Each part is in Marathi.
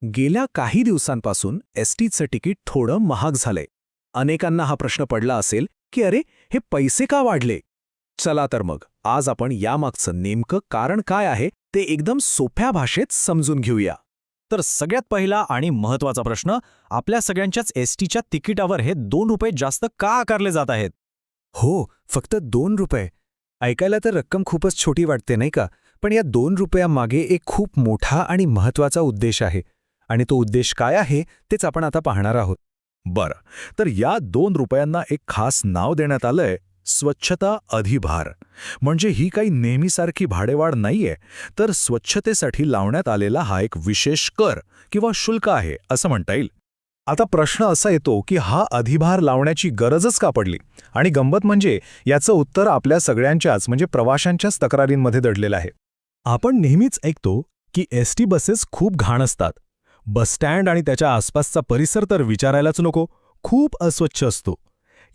गेल्या काही दिवसांपासून एसटीचं तिकीट थोडं महाग झालंय. अनेकांना हा प्रश्न पडला असेल की अरे, हे पैसे का वाढले? चला तर मग आज आपण यामागचं नेमकं कारण काय आहे ते एकदम सोप्या भाषेत समजून घेऊया. तर सगळ्यात पहिला आणि महत्त्वाचा प्रश्न, आपल्या सगळ्यांच्याच एसटीच्या तिकिटावर हे 2 रुपये जास्त का आकारले जात आहेत? हो, फक्त 2 रुपये. ऐकायला तर रक्कम खूपच छोटी वाटते नाही का? पण या 2 रुपयामागे एक खूप मोठा आणि महत्त्वाचा उद्देश आहे. आणि तो उद्देश काय आहे तेच आपण आता पाहणार आहोत. बरं, तर या 2 रुपयांना एक खास नाव देण्यात आलंय, स्वच्छता अधिभार. म्हणजे ही काही नेहमीसारखी भाडेवाढ नाहीये, तर स्वच्छतेसाठी लावण्यात आलेला हा एक विशेष कर किंवा शुल्क आहे असं म्हणता येईल. आता प्रश्न असा येतो की हा अधिभार लावण्याची गरजच का पडली? आणि गंमत म्हणजे याचं उत्तर आपल्या सगळ्यांच्याच म्हणजे प्रवाशांच्याच तक्रारींमध्ये दडलेलं आहे. आपण नेहमीच ऐकतो की एसटी बसेस खूप घाण असतात. बसस्टँड आणि त्याच्या आसपासचा परिसर तर विचारायलाच नको, खूप अस्वच्छ असतो.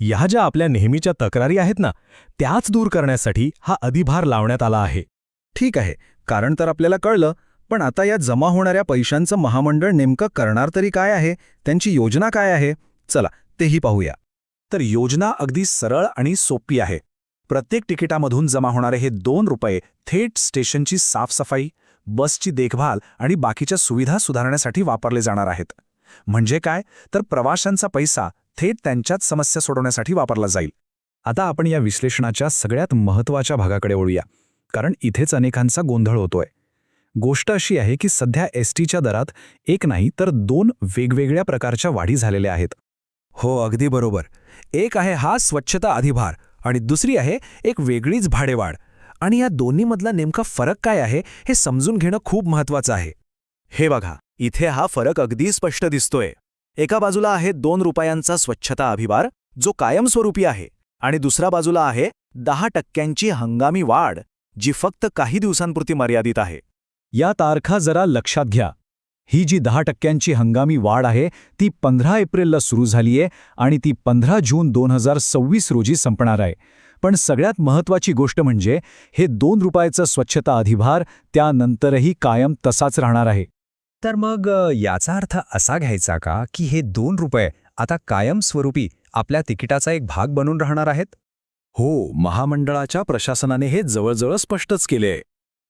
ह्या ज्या आपल्या नेहमीच्या तक्रारी आहेत ना, त्याच दूर करण्यासाठी हा अधिभार लावण्यात आला आहे. ठीक आहे, कारण तर आपल्याला कळलं, पण आता या जमा होणाऱ्या पैशांचं महामंडळ नेमकं करणार तरी काय आहे? त्यांची योजना काय आहे? चला तेही पाहूया. तर योजना अगदी सरळ आणि सोपी आहे. प्रत्येक तिकिटामधून जमा होणारे हे 2 रुपये थेट स्टेशनची साफसफाई, बसची देखभाल आणि बाकीच्या सुविधा सुधारण्यासाठी वापरले जाणार आहेत. म्हणजे काय, तर प्रवाशांचा पैसा थेट त्यांच्याच समस्या सोडवण्यासाठी वापरला जाईल. आता आपण या विश्लेषणाच्या सगळ्यात महत्त्वाच्या भागाकडे वळूया, कारण इथेच अनेकांचा गोंधळ होतोय. गोष्ट अशी आहे की सध्या एसटीच्या दरात एक नाही तर 2 वेगवेगळ्या प्रकारच्या वाढी झालेल्या आहेत. हो, अगदी बरोबर. एक आहे हा स्वच्छता अधिभार आणि दुसरी आहे एक वेगळीच भाडेवाढ. आणि या दोन्हीमधला नेमका फरक काय आहे हे समजून घेणं खूप महत्त्वाचं आहे. हे बघा, इथे हा फरक अगदी स्पष्ट दिसतोय. एका बाजूला आहे 2 रुपयांचा स्वच्छता अधिभार, जो कायमस्वरूपी आहे, आणि दुसऱ्या बाजूला आहे 10% हंगामी वाढ, जी फक्त काही दिवसांपुरती मर्यादित आहे. या तारखा जरा लक्षात घ्या. ही जी 10% हंगामी वाढ आहे ती 15 एप्रिलला सुरू झालीये आणि ती 15 जून 2026 रोजी संपणार आहे. पण सगळ्यात महत्त्वाची गोष्ट म्हणजे हे 2 रुपयाचं स्वच्छता अधिभार त्यानंतरही कायम तसाच राहणार आहे. तर मग याचा अर्थ असा घ्यायचा का की हे 2 रुपये आता कायमस्वरूपी आपल्या तिकिटाचा एक भाग बनून राहणार आहेत? हो, महामंडळाच्या प्रशासनाने हे जवळजवळ स्पष्टच केले.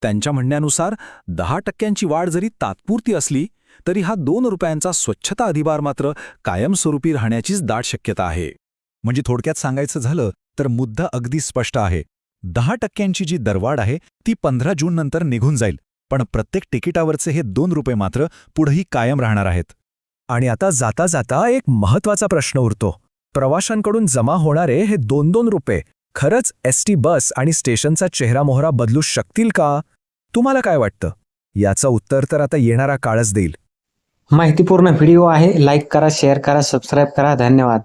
त्यांच्या म्हणण्यानुसार 10% वाढ जरी तात्पुरती असली तरी हा 2 रुपयांचा स्वच्छता अधिभार मात्र कायमस्वरूपी राहण्याचीच दाट शक्यता आहे. म्हणजे थोडक्यात सांगायचं झालं तर मुद्दा अगदी स्पष्ट आहे. 10% जी दरवाढ आहे ती 15 जून नंतर निघून जाईल, पण प्रत्येक तिकिटावरचे हे 2 रुपये मात्र पुढेही कायम राहणार आहेत. आणि आता जाता जाता एक महत्त्वाचा प्रश्न उरतो. प्रवाशांकडून जमा होणारे हे 2-2 रुपये खरंच एसटी बस आणि स्टेशनचा चेहरामोहरा बदलू शकतील का? तुम्हाला काय वाटतं? याचं उत्तर तर आता येणारा काळच देईल. माहितीपूर्ण व्हिडिओ आहे. लाईक करा, शेअर करा, सबस्क्राईब करा. धन्यवाद.